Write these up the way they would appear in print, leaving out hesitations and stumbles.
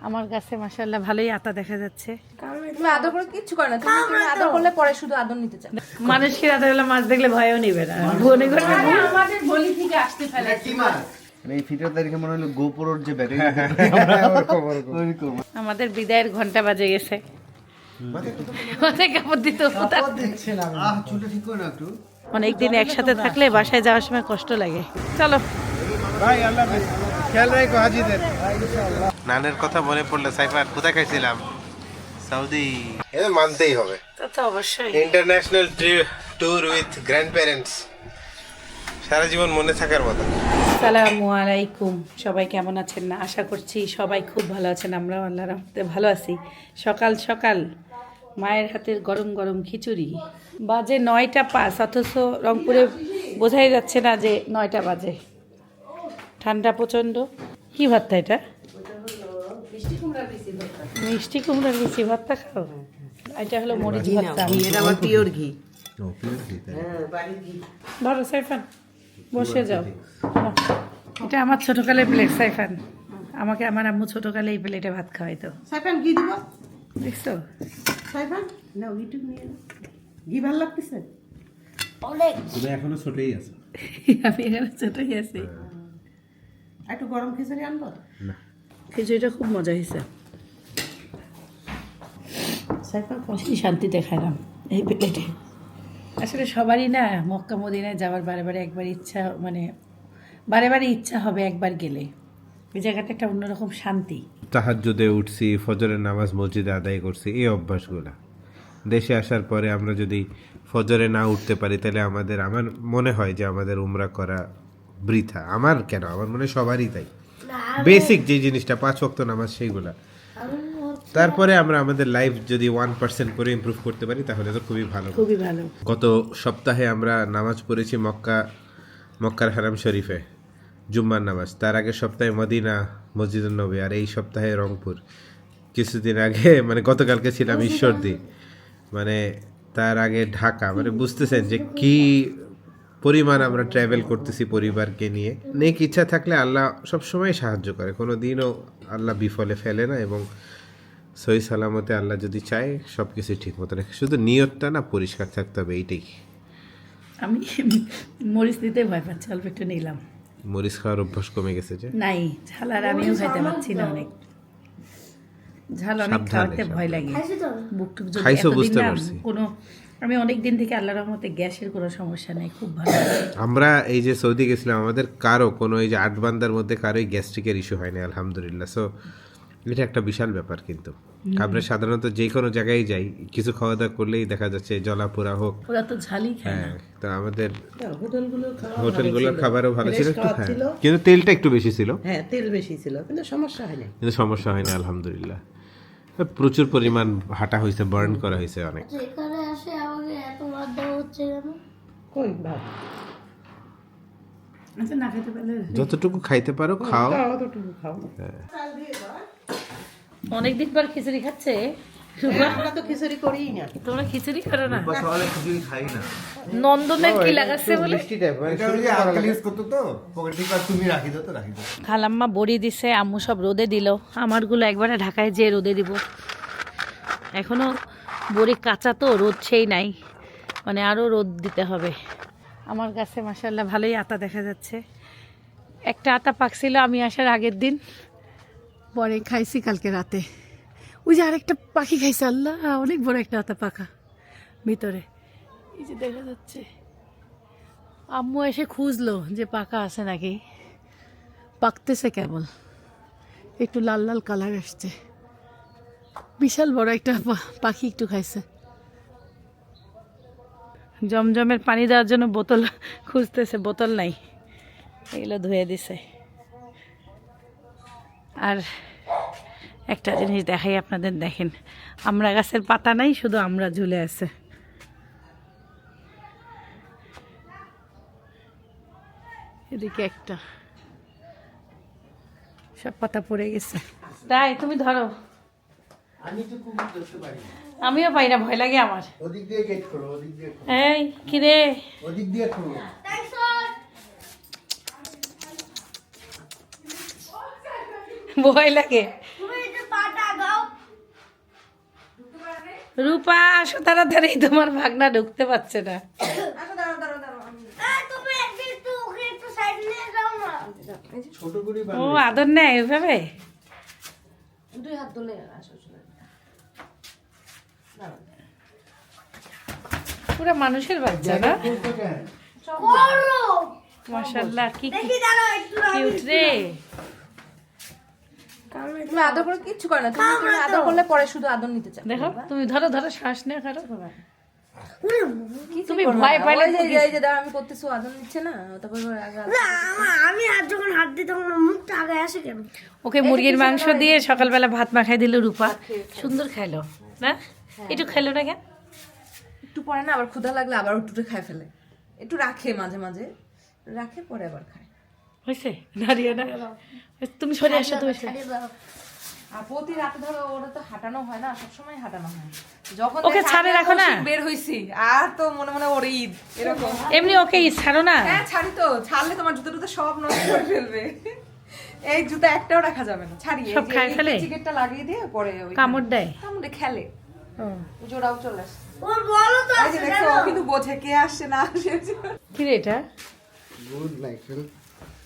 আমার গাছে মাশাআল্লাহ ভালোই আতা দেখা যাচ্ছে। তুমি আদর করে কিচ্ছু করে না, তুমি আদর করলে পরে শুধু আদর নিতে চাও। মানুষকে রাতের বেলা মাছ দেখলে ভয়ও নিবে না, মনে করে আমাদের গলি থেকে আসতে ফেলে কি মাছ এই ফিটার তারিখে মনে হলো গোপুরোর যে ব্যাটারি আমাদের বিদায়ের ঘন্টা বাজে গেছে। মাথায় কাপড় দিতে চুলটা ঠিক করে না একটু। অনেকদিন একসাথে থাকলে বাসায় যাওয়ার সময় কষ্ট লাগে। চলো ভাই আল্লাহ হাফেজ, খেয়াল রাখো হাজিদের। নানের কথা মনে পড়লে সাইফার কোথায় খাইছিলাম? সৌদি। এটা মানতেই হবে, তা তো অবশ্যই। International tour with grandparents, সারা জীবন মনে থাকার মতো। আসসালামু আলাইকুম, সবাই কেমন আছেন? না আশা করছি সবাই খুব ভালো আছেন। আমরাও আল্লাহর রহমতে ভালো আছি। সকাল সকাল মায়ের হাতের গরম গরম খিচুড়ি, বাজে 9টা 5, অথচ রংপুরে বোঝাই যাচ্ছে না যে 9টা বাজে। ঠান্ডা প্রচণ্ড। কি ভর্তা এটা? মিষ্টি কুমড়ার বিচি ভর্তা খাও? এটা হলো মরিচ ভর্তা। আমার পিওর ঘি। ধরো সাইফান, বসে যাও। এটা আমার ছোটকালের প্লেট সাইফান। আমাকে আমার আম্মু ছোটকালে এই প্লেটে ভাত খাওয়াইতো। সাইফান ঘি দিব? দেখছো সাইফান নাও ঘি টুক নিয়ে নাও। ঘি ভালো লাগতেছে? তুমি এখনো ছোটই আছো। আমি এখানে ছোটই আছি। একটু গরম খিচুড়ি আনবো? খিচুড়িটা খুব মজা হয়েছে। সাইফান খুশি শান্তিতে খাইলাম এই প্লেটে। আসলে সবারই না মক্কা মদিনায় যাওয়ার বারে বারে একবার ইচ্ছা, মানে বারে বারে ইচ্ছা হবে একবার গেলে। ওই জায়গাটা একটা অন্যরকম শান্তি। তাহাজ্জুদে উঠছি, ফজরের নামাজ মসজিদে আদায় করছি, এই অভ্যাসগুলো দেশে আসার পরে আমরা যদি ফজরে না উঠতে পারি তাহলে আমার মনে হয় যে আমাদের উমরা করা বৃথা। আমার কেন, আমার মনে হয় সবারই তাই। বেসিক যে জিনিসটা 5 ওয়াক্ত নামাজ সেইগুলা, তারপরে আমরা আমাদের লাইফ যদি 1% করে ইমপ্রুভ করতে পারি তাহলে তো খুবই ভালো। খুবই ভালো। গত সপ্তাহে আমরা নামাজ পড়েছি মক্কার হারাম শরীফে জুম্মার নামাজ, তার আগের সপ্তাহে মদিনা মসজিদুন নবী, আর এই সপ্তাহে রংপুর। কিছুদিন আগে মানে গতকালকে ছিলাম ঈশ্বরদী, মানে তার আগে ঢাকা। মানে বুঝতেছেন যে কি পরিমাণ আমরা ট্রাভেল করতেছি পরিবারকে নিয়ে। নেক ইচ্ছা থাকলে আল্লাহ সবসময় সাহায্য করে, কোনো দিনও আল্লাহ বিফলে ফেলে না। এবং সহি সালামতে আল্লাহ যদি চায় সব কিছু ঠিক মতো রাখে, শুধু নিয়তটা না পরিষ্কার থাকতে হবে, এইটাই। আমি মরিচ দিতে ভয় পাচ্ছি, অল্প একটু নিলাম। মরিচ খাওয়ার অভ্যাস কমে গেছে যে নাই ঝাল, আর আমিও খাইতে পারছি না। অনেক ঝাল, অনেক খাওয়াতে ভয় লাগে। বুকটুক যদি খাইছো এতদিন বুঝতে না পারছি। কোনো, আমি অনেক দিন থেকে আল্লাহর রহমতে গ্যাসের কোনো সমস্যা নেই, খুব ভালো। আমরা এই যে সৌদি গেছিলাম, আমাদের কারো কোনো এই যে 8 বান্দার মধ্যে কারোই গ্যাস্ট্রিকের ইস্যু হয়নি আলহামদুলিল্লাহ। সো এটা একটা বিশাল ব্যাপার। কিন্তু আমরা সাধারণত যে কোনো জায়গায় যাই, কিছু খাওয়া দাওয়া করলেই দেখা যাচ্ছে জলাপোড়া হোক। ওরা তো ঝালই খায় না। হ্যাঁ, তো আমাদের হোটেলগুলোর খাবারও ভালো ছিল একটু, খাবার হ্যাঁ, ছিল। কিন্তু তেলটা একটু বেশি ছিল। হ্যাঁ তেল বেশি ছিল কিন্তু সমস্যা হয়নি। কিন্তু সমস্যা হয়নি আলহামদুলিল্লাহ। প্রচুর পরিমাণ হাঁটা হয়েছে, বার্ন করা হয়েছে অনেক। যেখানে আসে আমাকে এত বাদ দেওয়া হচ্ছে কেন? কই ভাত আচ্ছা, না খেতে পারলে যতটুকু খাইতে পারো খাও। অতটুকু খাও। অনেকদিন পর খিচুড়ি খাচ্ছে। আমরা তো খিচুড়ি করিই না। তোমরা খিচুড়ি করো না? সকালে খিচুড়ি খাই না। নন্দনের কি লাগাচ্ছে বলে এটা ওই যে আঙ্কেল ইউজ করতো তো পকেট থেকে, আর তুমি রাখি দাও তো রাখি দাও। খালাম্মা বড়ি দিছে, আম্মু সব রোদে দিল। আমারগুলো একবারে ঢাকায় যেয়ে রোদে দিব। এখনো বড়ি কাঁচা তো, রোদ সেই নাই, মানে আরও রোদ দিতে হবে। আমার গাছে মাশাআল্লাহ ভালোই আতা দেখা যাচ্ছে। একটা আতা পাকছিল আমি আসার আগের দিন, পরে খাইছি কালকে রাতে। ওই যে আরেকটা পাখি খাইছে, আল্লাহ অনেক বড় একটা আতা পাকা ভিতরে, এই যে দেখা যাচ্ছে। আম্মু এসে খুঁজলো যে পাকা আছে নাকি, পাকতেছে কেবল, একটু লাল লাল কালার আসছে। বিশাল বড় একটা পাখি একটু খাইছে। জমজমের পানি দেওয়ার জন্য বোতল খুঁজতেছে, বোতল নাই, এগুলো ধুয়ে দিছে। আর একটা জিনিস দেখাই আপনাদের, দেখেন আমরা গাছের পাতা নাই, শুধু আমরা ঝুলে আছে। এদিকে একটা, সব পাতা পড়ে গেছে। তাই তুমি ধরো। আমি তো কুকুর ধরতে পারি না। আমিও পাই না, ভয় লাগে আমার। ওদিক দিয়ে গেট করো, ওদিক দিয়ে করো, এই কিরে, ওদিক দিয়ে করো। ভয় লাগে। তুমি এটা রূপা আসো তাড়াতাড়ি, তোমার ভাগনা ঢুকতে পারছে না। আসো, দাঁড়াও দাঁড়াও দাঁড়াও আমি তুমি একটু ওকে একটু সাইড নিয়ে যাও না। ছোট গুড়ি ও আদর নেয় ওইভাবে? দুই হাত তুলে আসো চলে দাঁড়াও। পুরো মানুষের বাচ্চা না? করো মাশাআল্লাহ কি দেখি দাঁড়াও একটু কিউট রে। তুমি আদর করে কিচ্ছু করে না, তুমি আদর করলে পরে শুধু আদর নিতে চাও। দেখো তুমি ধরো ধরো, শ্বাস নিয়ে করো। কিছু তুমি করো না। ভয় পাইলে ওই তো যে এই যে দাঁড়াও, আমি করতেছি, ও আদর নিচ্ছে না, তারপর আগে না আমি আর যখন হাত দিই তখন ওর মুখটা আগে আসে কেন? ওকে মুরগির মাংস দিয়ে সকালবেলা ভাত মাখাই দিল রূপা, সুন্দর খাইলো না? একটু খাইলো না কেন? একটু পরে না আবার ক্ষুধা লাগলে আবার একটু খায় ফেলে, একটু রাখে মাঝে মাঝে, রাখে পরে আবার খায়। হয়েছে দাঁড়িয়ে না, তুমি সরে আসো, তুমি সরে। ছাড়িয়ে দাও। আর প্রতি রাতে ধরো ওরা তো হাঁটানো হয় না, সবসময় হাঁটানো হয়, যখন ওকে দেখে ছাড়ে আমি রাখো না? কৌশিক বের হইছি আর তো মনে মনে ওর ঈদ এরকম। এমনি ওকে ছাড়ো না। হ্যাঁ ছাড়ি তো, ছাড়লে তোমার জুতো টুতো সব নষ্ট করে ফেলবে, এই জুতো একটাও রাখা যাবে না, ছাড়ি সব খায় ফেলে? টিকেটটা লাগিয়ে দিয়ে পরে ওই কামড় দেয়? কামড়ে খেলে, ও, জোড়াও চলে আসে। ওর বলো তো এই যে দেখছো, ও কিন্তু বোঝে কে আসছে না আসছে। কি রে এটা? গুড নাইফেল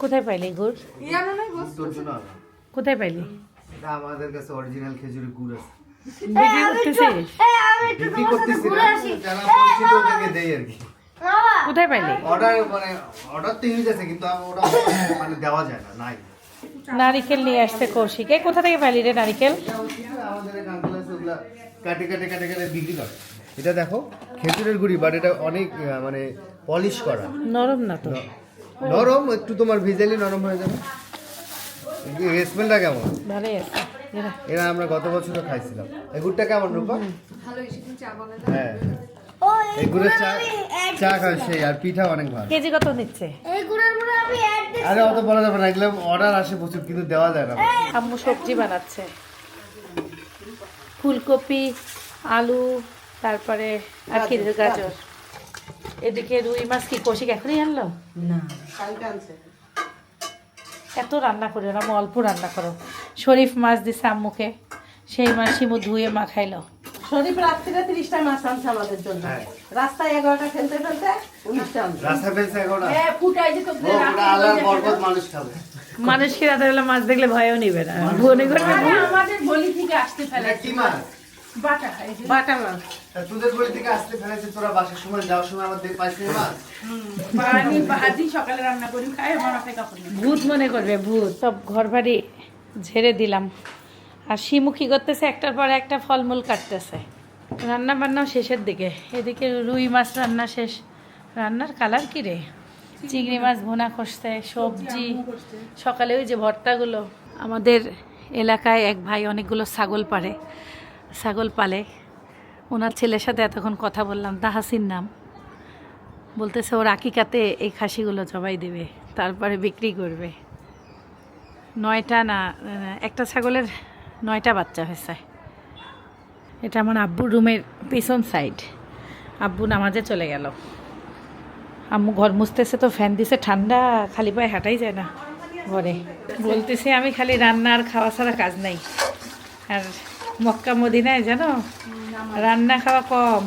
কোথায় পাইলি গুড়? ইয়ানো নাই বস, কোথায় পাইলি? আমাদের কাছে অরিজিনাল খেজুরের গুড় আছে, বিক্রি করতেছিস? আমি একটু বিক্রি করতেছি না, যারা পরিচিত ওদেরকে দেই আর কি। বাবা কোথায় পাইলি? অর্ডার মানে অর্ডার তো হয়ে যাচ্ছে কিন্তু ওটা মানে দেওয়া যায় না, নাই। নারিকেল নিয়ে আসছে কৌশিক। এই কোথা থেকে পাইলি রে নারিকেল? আমাদের এক আঙ্কেল আছে, ওগুলা কাটে কাটে কাটে কাটে বিক্রি করে। এটা দেখো খেজুরের গুড়ি, বাট এটা অনেক মানে পলিশ করা, নরম না তো? নরম, একটু তোমার ভিজালি নরম হয়ে যাবে। স্মেলটা কেমন? ভালোই আছে। এরা এরা আমরা গত বছরও খাইছিলাম। এই গুড়টা কেমন রূপা? ভালো সেদিন চা বলে হ্যাঁ, ও এই গুড়ের চা, চা খাই সেই, আর পিঠা অনেক ভালো। কেজি কত নিচ্ছে? এই গুড়ের গুড়ে আমি অ্যাড দিই। আরে অত বলা যাবে না, এগুলো অর্ডার আসে প্রচুর কিন্তু দেওয়া যায় না। আম্মু সবজি বানাচ্ছে, ফুলকপি, আলু, তারপরে আর কি গাজর। এদিকে রুই মাছ কি কৌশিক এখনই আনলো? না এত রান্না করি না, আমি অল্প রান্না করো। শরীফ মাছ দিছে আম্মুকে, সেই মাছ শিমু ধুয়ে মা খাইলো। শরীফ রাত্রিরে 30টা মাছ আনছে আমাদের জন্য, রাস্তায় 11টা ফেলতে ফেলতে 19টা আনছে। রাস্তা ফেলছে এখন না? হ্যাঁ ফুটাই যে তো ও, ওটা আল্লাহর বরকত, মানুষ খাবে। মানুষকে রাতের বেলা মাছ দেখলে ভয়ও নিবে না, মনে করবে আরে আমাদের গলি থেকে আসতে ফেলে এটা কি মাছ? বাটা, এই যে বাটা মাছ। তা তোদের বাড়ি থেকে আসতে ফেলেছে, তোরা বাসার সময় যাওয়ার সময় আমাদের পাইছিস মাছ? আমি ভাজি সকালে রান্না করি খাই, আমার মাথায় কাপড় নেই। ভূত মনে করবে, ভূত। সব ঘর বাড়ি ঝেড়ে দিলাম, আর শিমু কি করতেছে, একটার পর একটা ফলমূল কাটতেছে। রান্না বান্নাও শেষের দিকে, এদিকে রুই মাছ রান্না শেষ। রান্নার কালার কি রে? চিংড়ি মাছ ভুনা করছে, সবজি, সকালে ওই যে ভর্তাগুলো। আমাদের এলাকায় এক ভাই অনেকগুলো ছাগল পালে। ওনার ছেলের সাথে এতক্ষণ কথা বললাম, তাহাসিন নাম। বলতেছে ওর আকিকাতে এই খাসিগুলো জবাই দেবে, তারপরে বিক্রি করবে। 9টা না, একটা ছাগলের 9টা বাচ্চা হয়েছে। এটা আমার আব্বুর রুমের পিছন সাইড। আব্বু নামাজে চলে গেল, আম্মু ঘর মুছতেছে, তো ফ্যান দিছে, ঠান্ডা, খালি পায়ে হাঁটাই যায় না ঘরে। বলতেছে আমি খালি রান্না আর খাওয়া ছাড়া কাজ নাই। আর মক্কা মদিনায় জানো রান্না খাওয়া কম,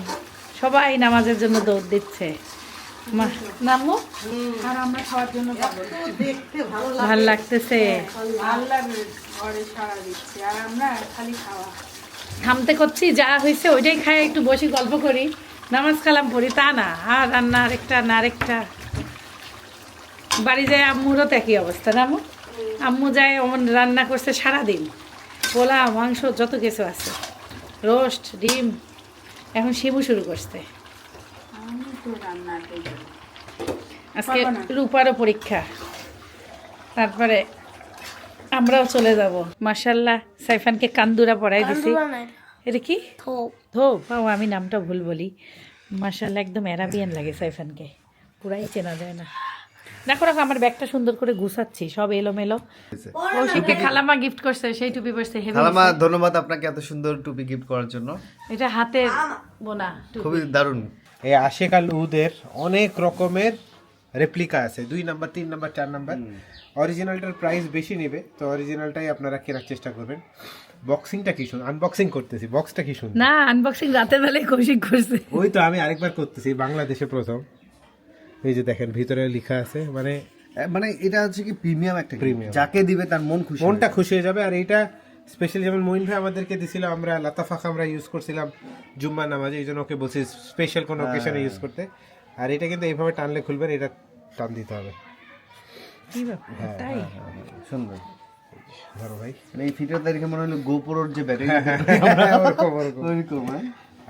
সবাই নামাজের জন্য দৌড় দিচ্ছে। নামো, আর আমরা খাওয়ার জন্য পাবো দেখতে ভালো লাগে, ভাল লাগতেছে। আল্লাহ ঘরে সারা দিচ্ছে আর আমরা খালি খাওয়া। থামতে করছি, যা হয়েছে ওইটাই খাই, একটু বসে গল্প করি, নামাজ কালাম পড়ি, তা না। আর রান্না আরেকটা বাড়ি যায়। আম্মুরও তো একই অবস্থা না? আম্মু যায়, অমন রান্না করছে সারাদিন, পোলা মাংস যত কিছু আছে, রোস্ট ডিম। এখন শিমু শুরু করছে। আমি তো রান্না করি। আজকে রূপারও পরীক্ষা, তারপরে আমরাও চলে যাব। মাশাল্লাহ, সাইফানকে কান্দুরা পড়াই দিছি। এটা কি? ধোপ। ও, আমি নামটা ভুল বলি। মাশাল্লাহ, একদম অ্যারাবিয়ান লাগে সাইফানকে, পুরাই চেনা যায় না। দেখো আমার ব্যাগটা সুন্দর করে গুছাচ্ছি, সব এলোমেলো। কৌশিককে খালামা গিফট করছে, সেই টুপি পরছে, হেভি। খালামা, ধন্যবাদ আপনাকে এত সুন্দর টুপি গিফট করার জন্য, এটা হাতের বোনা টুপি। খুবই দারুণ। এই আশেক আল উদের অনেক রকমের রেপ্লিকা আছে, 2 নাম্বার 3 নাম্বার 4 নাম্বার। অরিজিনালটার প্রাইস বেশি নেবে, তো অরিজিনালটাই আপনারা কেনার চেষ্টা করবেন। বক্সিংটা কি শুন, আনবক্সিং করতেছি, বক্সটা কি শুন। না, আনবক্সিং রাতের বেলায় কৌশিক করছে। ওই তো আমি আরেকবার করতেছি, বাংলাদেশে প্রথম। এই যে দেখেন ভিতরে লেখা আছে, মানে মানে এটা হচ্ছে কি প্রিমিয়াম একটা Premium। যাকে দিবে তার মন খুশি মনটা খুশি হয়ে যাবে। আর এইটা স্পেশালি যেমন মঈন ভাই আমাদেরকে দিছিল, আমরা লাতাফাক আমরা ইউজ করছিলাম জুম্মার নামাজে, এই জন্য ওকে বলছি স্পেশাল কোনো অকেশনে ইউজ করতে। আর এটা কিন্তু এইভাবে টানলে খুলবেন, এটা টান দিতে হবে। কি ব্যাপার, তাই? সুন্দর। ধরো ভাই। মানে এই ফিটার তারিখে মনে হলো গোপুরোর যে ব্যাটারি ওইরকম।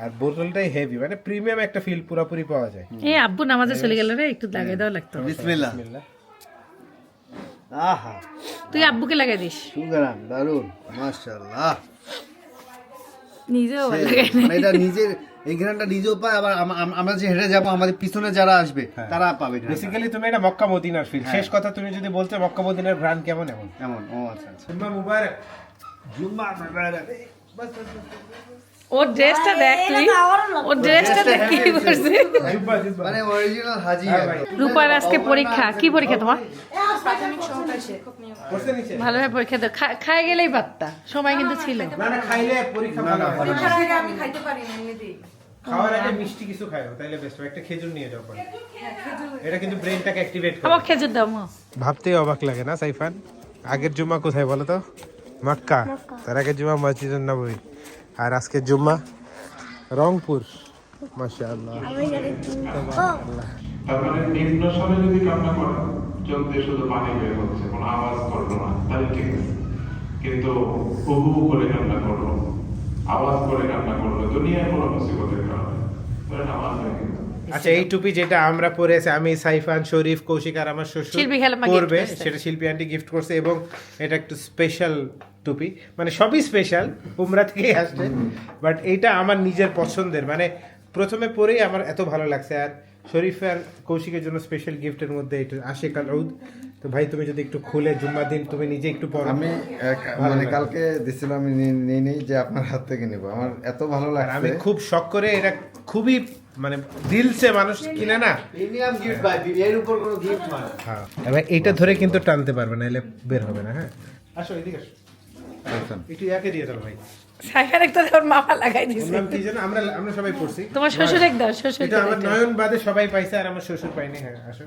আর বোতলটাই হেভি, মানে প্রিমিয়াম একটা ফিল পুরোপুরি পাওয়া যায়। এই আব্বু নামাজে চলে গেল রে, একটু লাগাই দেওয়া লাগতো। বিসমিল্লাহ। বিসমিল্লাহ। আহা তুই আব্বুকে লাগাই দিস, সুগারান দারুন মাশাআল্লাহ। নিজেও ভালো লাগে। মানে এটা নিজের এই ঘ্রাণটা নিজেও পায়, আবার আমরা যে হেঁটে যাবো আমাদের পিছনে যারা আসবে তারা পাবে ঘ্রাণটা। বেসিক্যালি তুমি এটা মক্কা মদিনার ফিল। শেষ কথা তুমি যদি বলতে মক্কা মদিনার ব্র্যান্ড কেমন এমন। এমন ও আচ্ছা আচ্ছা। জুম্মা মুবারক। জুম্মা মুবারক। ওর ড্রেসটা দেখ তুই, ওর ড্রেসটা দেখ কি করছে। মানে অরিজিনাল হাজি। রূপার আজকে পরীক্ষা। কি পরীক্ষা তোমার? বসে নিচে। ভালোভাবে পরীক্ষা দাও, খাই গেলেই পারতা, সময় কিন্তু ছিল। না না, খাইলে পরীক্ষা ভালো হয়। পরীক্ষার আগে আমি খাইতে পারি না এমনিতেই। খাওয়ার আগে মিষ্টি কিছু খাও, তাইলে বেস্ট। একটা খেজুর নিয়ে যাও পরে। এটা কিন্তু ব্রেনটাকে অ্যাক্টিভেট করে। আমার খেজুর দাও মা। ভাবতেই অবাক লাগে না সাইফান, আগের জুম্মা কোথায় বলো তো? মক্কা। তার আগের জুম্মা মসজিদুন নববী, আর আজকের জুম্মা রংপুর। মাশাআল্লাহ। তারপরে নিম্ন স্বরে যদি কান্না করো, চোখ দিয়ে শুধু পানি বের হচ্ছে, কোনো আওয়াজ করলো না, তাহলে ঠিক আছে। কিন্তু হু করে কান্না করলো, আওয়াজ করে কান্না করলো, দুনিয়ার কোনো মুসিবতের কারণে, তাহলে নামাজ হয়ে গেল। আচ্ছা, এই টুপি যেটা আমরা পরেছি, আমি, সাইফান, শরীফ, কৌশিক আর আমার শ্বশুর শিল্পী খালাম্মা gift পরবে, করছে। সেটা শিল্পী আন্টি গিফট করছে। এবং এটা একটু স্পেশাল টুপি, মানে সবই স্পেশাল, উমরা থেকেই আসছে। বাট এইটা আমার নিজের পছন্দের, মানে প্রথমে পরেই আমার এত ভালো লাগছে। আর শরীফ আর কৌশিকের জন্য স্পেশাল গিফটের মধ্যে এটা আশিক আল উদ। তো ভাই তুমি যদি একটু খুলে জুম্মার দিন তুমি নিজে একটু পরো। আমি মানে কালকে দিছিলাম, আমি নিয়ে নেই যে আপনার হাত থেকে নিব, আমার এত ভালো আর লাগছে। আমি খুব শখ করে, এটা খুবই মানে দিলসে মানুষ কিনে না। প্রিমিয়াম গিফট ভাই, এর উপর কোনো গিফট মানে। হ্যাঁ, এবার এইটা ধরে কিন্তু টানতে পারবে না, এলে বের হবে না। হ্যাঁ, আসো এদিকে আসো, একটু ইয়াকে দিয়ে দাও ভাই। সাইফান একটা ওর মামা লাগাই ওর দিছে। নাম কি যেন? আমরা সবাই পড়ছি। তোমার শ্বশুর এক দাও, শ্বশুর এটা আমার নয়ন বাদে সবাই পাইছে, আর আমার শ্বশুর পাইনি। হ্যাঁ, আসো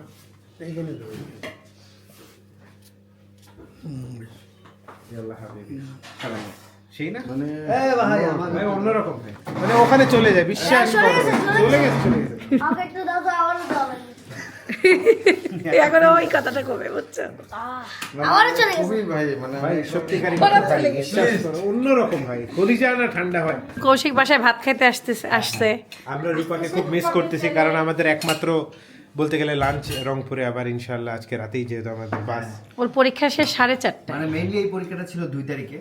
এইখানে দাও। ইয়াল্লাহ হাবিবি। সালাম। সেই না মানে ভাই আমার ভাই অন্যরকম ভাই, মানে ওখানে চলে যায়, বিশ্বাস করো। চলে গেছে। আমাকে একটু দাও তো, আবারও দাও। এখন ওই কথাটা কবে বুঝছো? আবারও চলে গেছে। খুবই ভাই মানে ভাই আমি সত্যিকারই ভাই, বিশ্বাস করো, অন্যরকম ভাই, কলিজা না ঠান্ডা হয়। কৌশিক বাসায় ভাত খাইতে আসছে। আমরা রূপাকে খুব মিস করতেছি, কারণ আমাদের একমাত্র বলতে গেলে লাঞ্চ রংপুরে, আবার ইনশাআল্লাহ আজকে রাতেই যেহেতু আমাদের বাস ওর পরীক্ষা শেষ 4:30। মানে মেইনলি এই পরীক্ষাটা ছিল 2 তারিখে।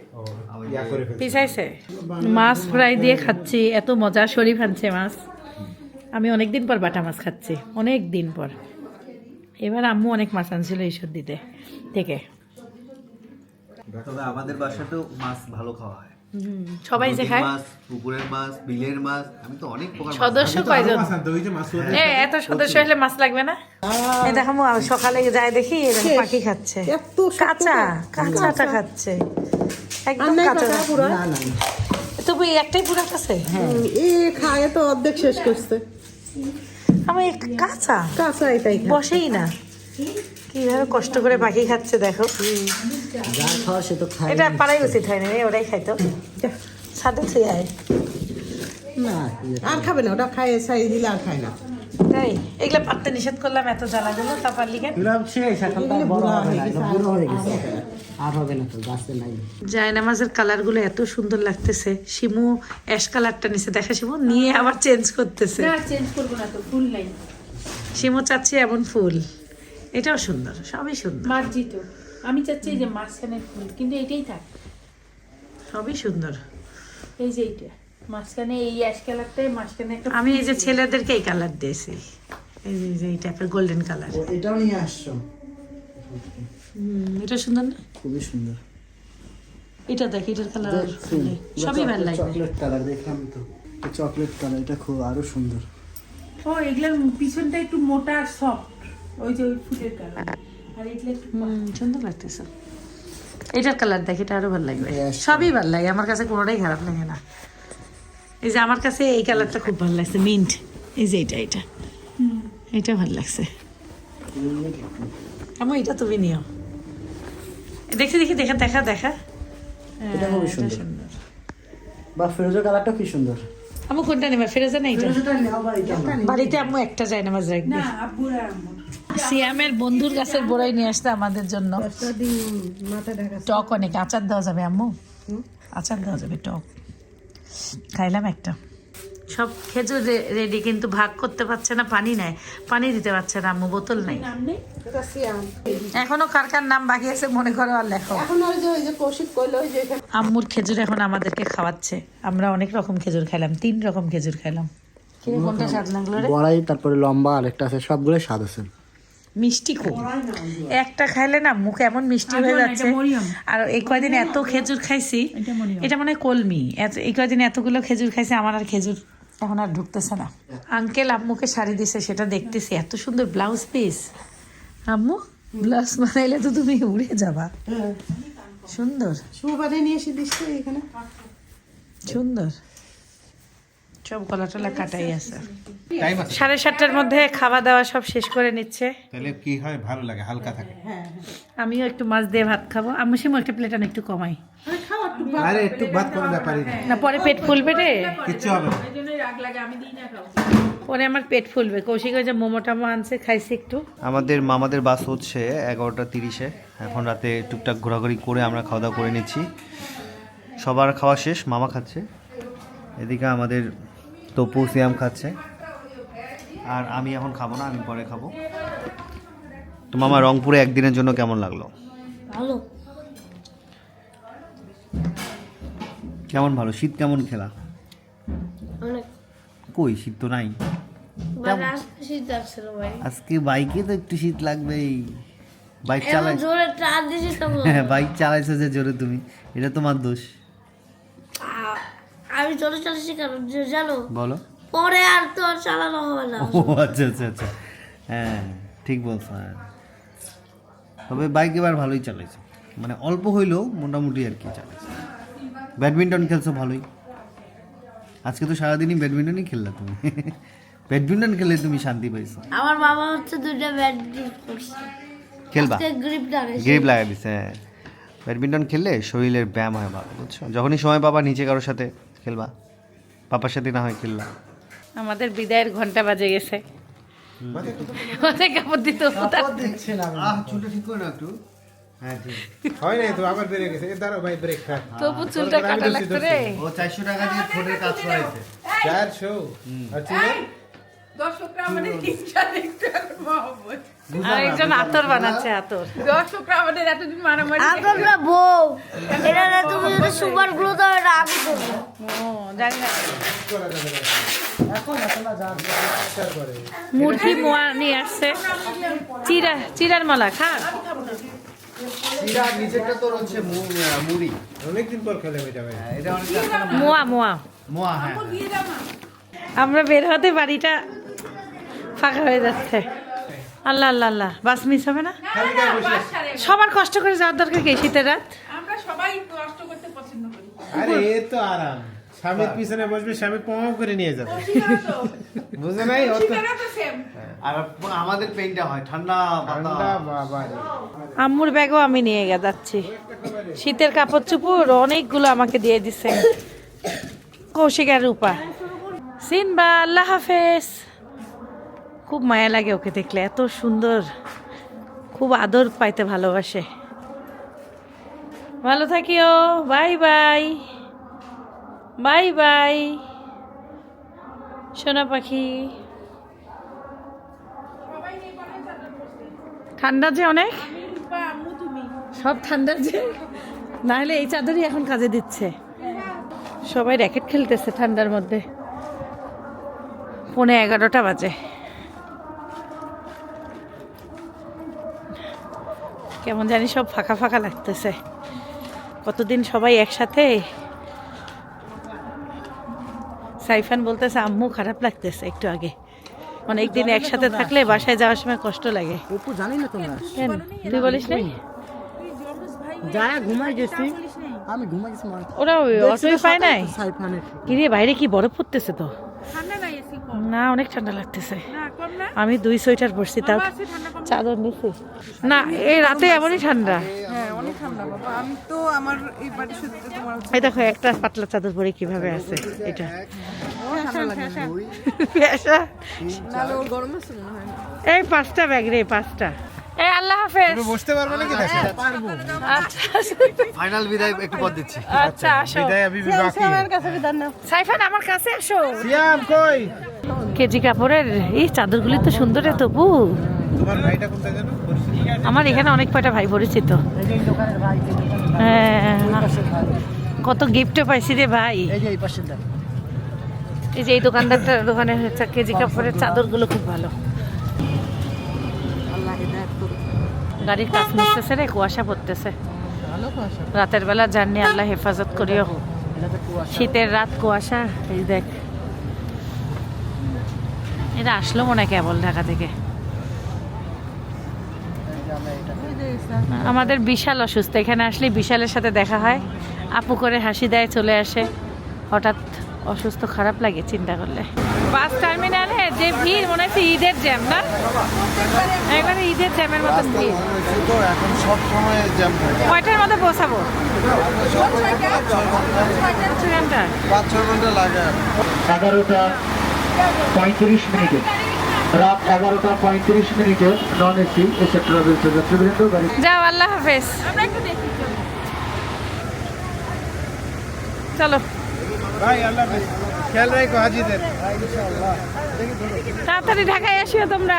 ইয়া করে ফেলছি। পিছাইছে। মাছ ফ্রাই দিয়ে খাচ্ছি, এত মজা। শরীফ আনছে মাছ, আমি অনেকদিন পর বাটা মাছ খাচ্ছি, অনেক দিন পর। এবার আম্মু অনেক মাছ আনছিল ঈশ্বর দিতে থেকে। তবে আমাদের বাসাতেও মাছ ভালো খাওয়া হয়। সবাই যে খায়। মাছ, পুকুরের মাছ, বিলের মাছ, আমি তো অনেক প্রকার মাছ সদস্য কয়জন? মাছ আনতে ওই যে মাসুদ। এত সদস্য হলে মাছ লাগবে না? এই দেখো সকালে যাই দেখি এরকম পাখি খাচ্ছে, কাঁচাটা খাচ্ছে, একদম কাঁচা। তবু এই একটাই পুরা খাচ্ছে। খায় তো অর্ধেক শেষ করছে, আমি কাঁচা কাঁচা এটাই বসেই না। কিভাবে কষ্ট করে পাখি খাচ্ছে দেখো। এটা পারাই উচিত হয় না, ওরাই খাইতো। সাথে ছুঁয়ায় না, আর খাবে না, ওটা খায় ছাই দিলে আর খায় না। তাই এগুলো পাততে নিষেধ করলাম, এত জ্বালা গুলো তারপর লিখে জায়নামাজের কালার গুলো এত সুন্দর লাগতেছে। শিমু অ্যাশ কালারটা নিচে দেখা, শিমু নিয়ে আবার চেঞ্জ করতেছে। চেঞ্জ করবো না তো, ফুল নাই। শিমু চাচ্ছে এমন ফুল, এটাও সুন্দর, সবই সুন্দর, মার্জিত। আমি চাচ্ছি যে মাঝখানের ফুল, কিন্তু এটাই থাক, সবই সুন্দর। এই যে এইটা মাঝখানে, এই অ্যাশ কালারটাই মাঝখানে একটা। আমি এই যে ছেলেদেরকে এই কালার দিয়েছি, এই যে এই টাইপের গোল্ডেন কালার। এটাও নিয়ে আসছো, এটা সুন্দর না? খুবই সুন্দর। এটা দেখ, এটার কালার সবই ভালো লাগবে। চকলেট কালার দেখলাম তো, চকলেট কালার, এটা খুব আরো সুন্দর। ও এগুলোর পিছনটা একটু মোটা আর সফট, ওই যে ওই ফুলের কালার। আর এগুলো একটু সুন্দর লাগতেছে। এটার কালার দেখ, এটা আরো ভালো লাগবে। সবই ভালো লাগে আমার কাছে, কোনোটাই খারাপ লাগে না। এই যে আমার কাছে এই কালারটা খুব ভালো লাগছে, মিন্ট। এই যে এটা এটা ভালো লাগছে। আমার এটা তুমি নিও, দেখি দেখা দেখা দেখা। এটা খুবই সুন্দর। বা ফিরোজা কালারটা কি সুন্দর। আমু কোনটা নেবে, ফিরোজা না এটা? ফিরোজাটা নাও বাড়িতে আমার। বাড়িতে আম্মু একটা জায়নামাজ রাখবে। সিয়ামের বন্ধুর গাছের বড়াই নিয়ে আসতে আমাদের জন্য। টক অনেক, আচার দেওয়া যাবে আম্মু, আচার দেওয়া যাবে, টক। খাইলাম একটা। সব খেজুর রেডি, কিন্তু ভাগ করতে পারছে না, পানি নেয়, পানি দিতে পারছে না আম্মু, বোতল নাই। এখনো কার কার নাম বাকি আছে মনে করো আর লেখো। এখন ওই যে কৌশিক কইলো ওই যে আম্মুর খেজুর এখন আমাদেরকে খাওয়াচ্ছে। আমরা অনেক রকম খেজুর খাইলাম, 3 রকম খেজুর খাইলাম। কিরে কোনটা স্বাদ লাগলো রে? বড়াই, তারপরে লম্বা আরেকটা আছে, সবগুলো স্বাদ আছে। মিষ্টি খুব, একটা খাইলে না মুখ এমন মিষ্টি হয়ে যাচ্ছে। আর এই কয়দিন এত খেজুর খাইছি, এটা মনে হয় কলমি, এই কয়দিন এতগুলো খেজুর খাইছি, আমার আর খেজুর এখন আর ঢুকতেছে না। আঙ্কেল আম্মুকে শাড়ি দিছে, সেটা দেখতেছি, এত সুন্দর ব্লাউজ পিস। আম্মু ব্লাউজ বানাইলে তো তুমি উড়ে যাবা, সুন্দর সুবাদে নিয়ে এসে দিচ্ছে এখানে, সুন্দর। সব গলা টলা কাটাই আছে। 7:30টার মধ্যে খাওয়া দাওয়া সব শেষ করে নিচ্ছে। তাহলে কি হয়, ভালো লাগে, হালকা থাকে। আমিও একটু মাছ দিয়ে ভাত খাবো। আমি সিমু একটা প্লেট একটু কমাই। আরে একটু ভাত কোনো ব্যাপারই না, না পরে পেট ফুলবে রে, কিচ্ছু হবে না। পরে আমার পেট ফুলবে। কৌশিক ওই যে মোমো টামো আনছে, খাইছি একটু। আমাদের মামাদের বাস হচ্ছে 11:30-এ। এখন রাতে টুকটাক ঘোরাঘুরি করে আমরা খাওয়া দাওয়া করে নিচ্ছি। সবার খাওয়া শেষ, মামা খাচ্ছে, এদিকে আমাদের তপু সিয়াম খাচ্ছে, আর আমি এখন খাবো না, আমি পরে খাবো। তো মামা, রংপুরে একদিনের জন্য কেমন লাগলো? ভালো। কেমন ভালো? শীত কেমন খেলা? অনেক। কই শীত তো নাই। শীত লাগছিল ভাই। আজকে বাইকে তো একটু শীত লাগবেই, বাইক চালাই। জোরে টান দিছি তো। বাইক চালাইছো যে জোরে তুমি, এটা তোমার দোষ। আমি জোরে চালাচ্ছি কেন জানো? বলো। পরে আর তো আর চালানো হবে না। ও আচ্ছা আচ্ছা আচ্ছা, হ্যাঁ ঠিক বলছো। হ্যাঁ, তবে বাইক এবার ভালোই চালাইছো, মানে অল্প হইলেও মোটামুটি আর কি চালাইছো। ব্যাডমিন্টন খেলছো ভালোই, আজকে তো সারাদিনই ব্যাডমিন্টনই খেললা তুমি। ব্যাডমিন্টন খেলে তুমি শান্তি পাইছো। আমার বাবা হচ্ছে 2টা ব্যাট করছে, খেলবা, গ্রিপ লাগাইছে। গ্রিপ লাগাই দিছে। হ্যাঁ, ব্যাডমিন্টন খেললে শরীরের ব্যায়াম হয় ভালো, বুঝছো? যখনই সময় পাবা নিচে কারোর সাথে খেলবা, পাপার সাথে না হয় খেললা। আমাদের বিদায়ের ঘন্টা বাজে গেছে। কাপড় দিতে চুলটা ঠিক করে না একটু। হ্যাঁ ঠিক হয় নাই তো, আবার বেড়ে গেছে। দাঁড়াও ভাই, ব্রেক খা। তবু চুলটা কাটা লাগতো রে। ও 400 টাকা দিয়ে ঠোঁটের কাজ করাইছে। 400 আর চুলে দর্শকরা আমাদের ইচ্ছা দেখতে মহব্বত। আর একজন আতর বানাচ্ছে, আতর। দর্শকরা আমাদের এতদিন মারামারি আমরা বউ, এটা না তুমি যদি সুপার গ্লো দাও এটা আমি করবো। ও জানি না। এখন না যা করে মুরগি মোয়া নিয়ে আসছে, চিরার মালা খা। চিরা নিচেরটা তোর হচ্ছে মুড়ি। অনেকদিন পর খেলে এটা ভাই। এটা অনেক মোয়া মোয়া। হ্যাঁ আমরা বের হতে বাড়িটা ফাঁকা হয়ে যাচ্ছে। আল্লাহ আল্লাহ আল্লাহ, বাস মিস হবে না। সবার কষ্ট করে যাওয়ার দরকার কি শীতের রাত? আমরা সবাই কষ্ট করতে পছন্দ করি। আরে এ তো আরাম, স্বামীর পিছনে বসবে, স্বামী পাও করে নিয়ে যাবে, বুঝে নাই? আর আমাদের পেইনটা হয় ঠান্ডা ঠান্ডা বাবা রে। আম্মুর ব্যাগও আমি নিয়ে যাচ্ছি। শীতের কাপড় চুপড় অনেকগুলো আমাকে দিয়ে দিছে কৌশিক আর রূপা। সিনবা, আল্লাহ হাফেজ। খুব মায়া লাগে ওকে দেখলে, এত সুন্দর, খুব আদর পাইতে ভালোবাসে। ভালো থাকিও, বাই বাই, বাই বাই সোনা পাখি। ঠান্ডা যে অনেক, সব ঠান্ডা যে, না হলে এই চাদরই এখন কাজে দিচ্ছে। সবাই র্যাকেট খেলতেছে ঠান্ডার মধ্যে। 11:15 বাজে। কেমন জানি সব ফাঁকা ফাঁকা লাগতেছে। কতদিন সবাই একসাথে। সাইফান বলতেছে আম্মু খারাপ লাগতেছে একটু আগে, অনেকদিন একসাথে থাকলে বাসায় যাওয়ার সময় কষ্ট লাগে। জানি না তোমরা কেন তুই বলিস না? যায় ঘুমাই গেছি, আমি ঘুমাই গেছি মানে ওরা অটোই পায় নাই। সাইফানের কিরে বাইরে কি বরফ পড়তেছে তো? ঠান্ডা নাই এসি কম না, অনেক ঠান্ডা লাগতেছে। না কম না আমি 2 সোয়েটার পরছি, তাও আছে ঠান্ডা কম চাদর নিছি না। এই রাতে এমনই ঠান্ডা। হ্যাঁ অনেক ঠান্ডা বাবা। আমি তো আমার এই বাড়ির সাথে তোমার এই দেখো একটা পাতলা চাদর পরে কিভাবে আছে এটা। ঠান্ডা লাগে পেশা। নালে ওর গরম আছে মনে হয় না। এই 5টা ব্যাগ রে, 5টা। এই আল্লাহ হাফেজ। বসতে পারবো নাকি দেখেন? আচ্ছা ফাইনাল বিদায় একটু পর দিচ্ছি। আচ্ছা আসো। বিদায় আবি বাকি সাইফান আমার কাছে আসো। সিয়াম কই? কেজি কাপড়ের এই চাদরগুলি তো সুন্দর রে তবু। তোমার ভাইটা কোথায় জানো? আমার এখানে অনেক কয়টা ভাই পরিচিত। হ্যাঁ, কত গিফটও পাইছি রে ভাই। এই যে এই পাশে দেন। এই যে এই দোকানদারটার দোকানে হচ্ছে কেজি কাপড়ের চাদরগুলো খুব ভালো। গাড়ির কাজ মিশতেছে রে, কুয়াশা পড়তেছে। রাতের বেলা জার্নি, আল্লাহ হেফাজত করিও। শীতের রাত, কুয়াশা। এই দেখ, এটা আসলো মনে হয় কেবল ঢাকা থেকে। আমাদের বিশাল অসুস্থ, এখানে আসলে বিশালের সাথে দেখা হয়, আপু করে হাসি দেয়, চলে আসে। হঠাৎ অসুস্থ, খারাপ লাগে চিন্তা করলে। বাস টার্মিনালে যে ভিড়, মনে হচ্ছে ঈদের জ্যাম না? একবারে ঈদের জ্যামের মতন ভিড়। এখন সব সময় জ্যাম থাকে। কয়টার মধ্যে পৌঁছাবো? 5-6 ঘন্টা লাগে। 11:35 রাত 11:35 নন এসি এসে ট্রাভেলস যাত্রীবৃন্দ গাড়ি। যাও, আল্লাহ হাফেজ। চলো ভাই আল্লাহ হাফেজ। খেয়াল রাখো হাজিদের। তাড়াতাড়ি ঢাকায় আসিও তোমরা।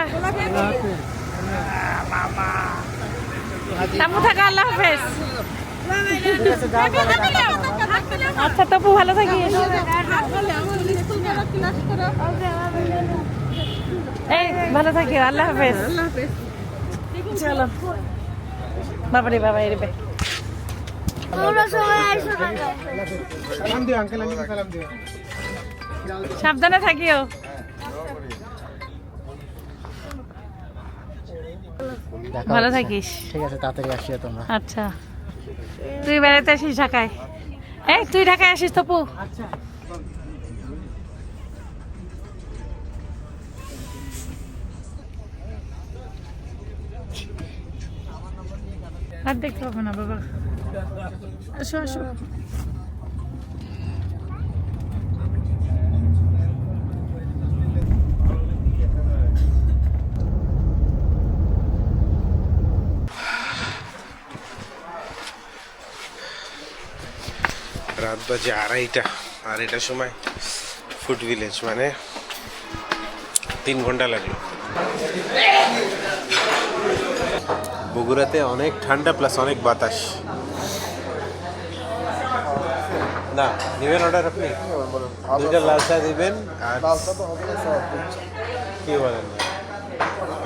তাপু থাকা, আল্লাহ হাফেজ। আচ্ছা তপু, ভালো থাকিস। এই ভালো থাকিও, আল্লাহ হাফেজ। চলো বাবা রে বাবা, এর বে তোমরা সবাই এসো না। সালাম দিও আঙ্কেল, আন্টিকে সালাম দিও। সাবধানে থাকিও। ভালো থাকিস। ঠিক আছে, তাড়াতাড়ি আসিও তোমরা। আচ্ছা, তুই বেড়াতে আসিস ঢাকায়? এই তুই ঢাকায় আসিস তপু? আর দেখতে পাবো না বাবা। আসো আসো। রাত বাজে 2:30, আর এটার সময় ফুড ভিলেজ, মানে 3 ঘন্টা লাগলো। বগুড়াতে অনেক ঠান্ডা প্লাস অনেক বাতাস। না নিবেন অর্ডার আপনি? 2টা লাল চা দিবেন। আর লালচা তো হবে না, সব কি বলেন?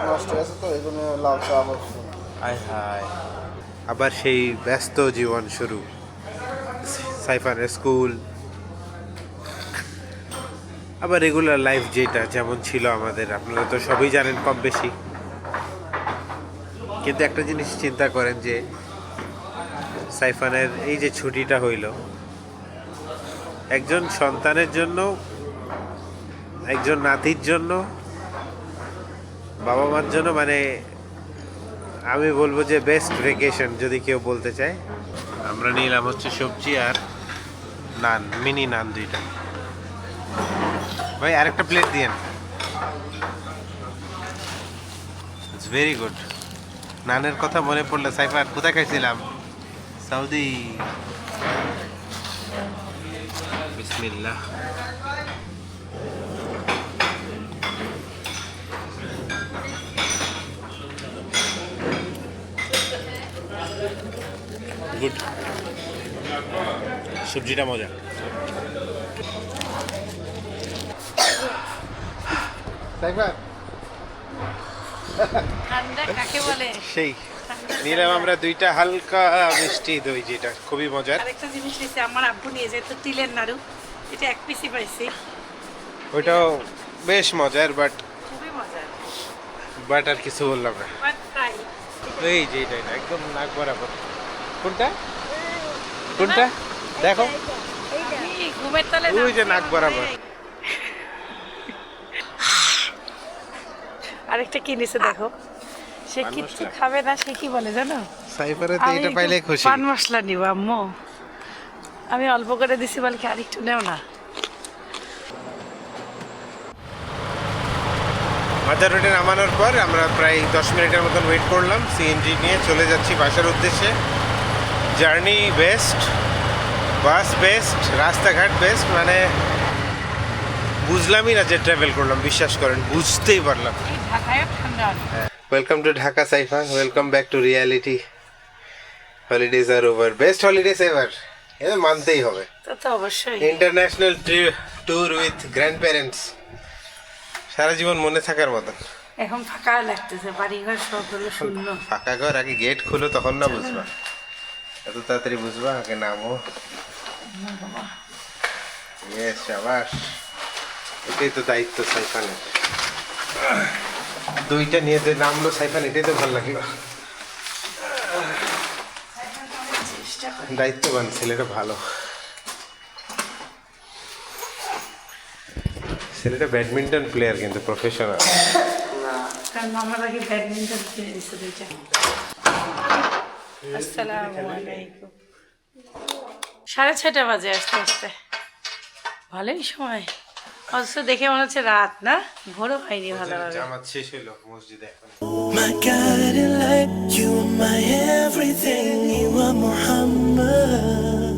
নষ্ট আছে তো, এই জন্য লাল চা আমার। হায় হায়, আবার সেই ব্যস্ত জীবন শুরু। সাইফানের স্কুল, আবার রেগুলার লাইফ যেটা যেমন ছিল আমাদের, আপনারা তো সবই জানেন কম বেশি। কিন্তু একটা জিনিস চিন্তা করেন যে সাইফানের এই যে ছুটিটা হইল, একজন সন্তানের জন্য, একজন নাতির জন্য, বাবা মার জন্য, মানে আমি বলবো যে বেস্ট ভ্যাকেশন যদি কেউ বলতে চায়। আমরা নিলাম হচ্ছে সবজি আর নান, মিনি নান 2টা। ভাই আরেকটা প্লেট দিয়েন। It's very good. নানের কথা মনে পড়লে, সাইফার কোথায় খাইছিলাম? সৌদি। বিসমিল্লাহ। গুড, সবজিটা মজা। ঠান্ডা কাকে বলে? সেই নিলাম আমরা 2টা হালকা মিষ্টি দই, যেটা খুবই মজার। আরেকটা জিনিস নিয়েছি, আমার আব্বু নিয়ে যেত তিলের নাড়ু। এটা 1 পিসই পাইছি, ওইটাও বেশ মজার, খুবই মজার। বাট আর কিছু বললাম না। বাট তাই এই যে এটা একদম নাক বরাবর। কোনটা কোনটা দেখো এই ঘুমের তলে ওই যে নাক বরাবর আরেকটা কি নিছে দেখো, সে পান কিচ্ছু মশলা। খাবে না, সে কি বলে জানো, সাইফারে তো আমি এটা একটু পাইলে খুশি। পান মশলা নিব আম্মু, আমি অল্প করে দিছি বলে কি আরেকটু নেও না। মাজার রোডে নামানোর পর আমরা প্রায় 10 মিনিটের মতন ওয়েট করলাম, সিএনজি নিয়ে চলে যাচ্ছি বাসার উদ্দেশ্যে। জার্নি বেস্ট, বাস বেস্ট, রাস্তাঘাট বেস্ট, মানে বুঝলামই না যে ট্রাভেল করলাম, বিশ্বাস করেন বুঝতেই পারলাম। এই ঢাকায় ঠান্ডা অনেক। Welcome to Dhaka Saifa, welcome back to reality. Holidays are over, best holidays ever, এটা মানতেই হবে। তা তো অবশ্যই। International tour with grandparents, সারা জীবন মনে থাকার মতন। এখন ফাঁকা লাগতেছে, বাড়িঘর সব হলো শূন্য। ফাঁকা ঘর, আগে গেট খুলো তখন না বুঝবা, এত তাড়াতাড়ি বুঝবা, আগে নামো। ইয়েস, শাবাশ, এটাই তো দায়িত্ব সাইফানের। দুইটা নিয়ে যে নামলো সাইফান, এটাই তো ভালো লাগলো। দায়িত্ববান ছেলেটা, ভালো ছেলেটা। ব্যাডমিন্টন প্লেয়ার কিন্তু প্রফেশনাল। কারণ আমার আগে ব্যাডমিন্টন কিনে দিচ্ছে দুইটা। আসসালামু আলাইকুম। 6:30 বাজে আসতে আসতে, ভালোই সময়। অথচ দেখে মনে হচ্ছে রাত, না ভোরও হয়নি ভালোভাবে। জামাত শেষ হলো মসজিদে এখন। My guiding light, you are my everything, you are Muhammad.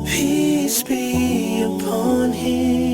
Peace be upon him.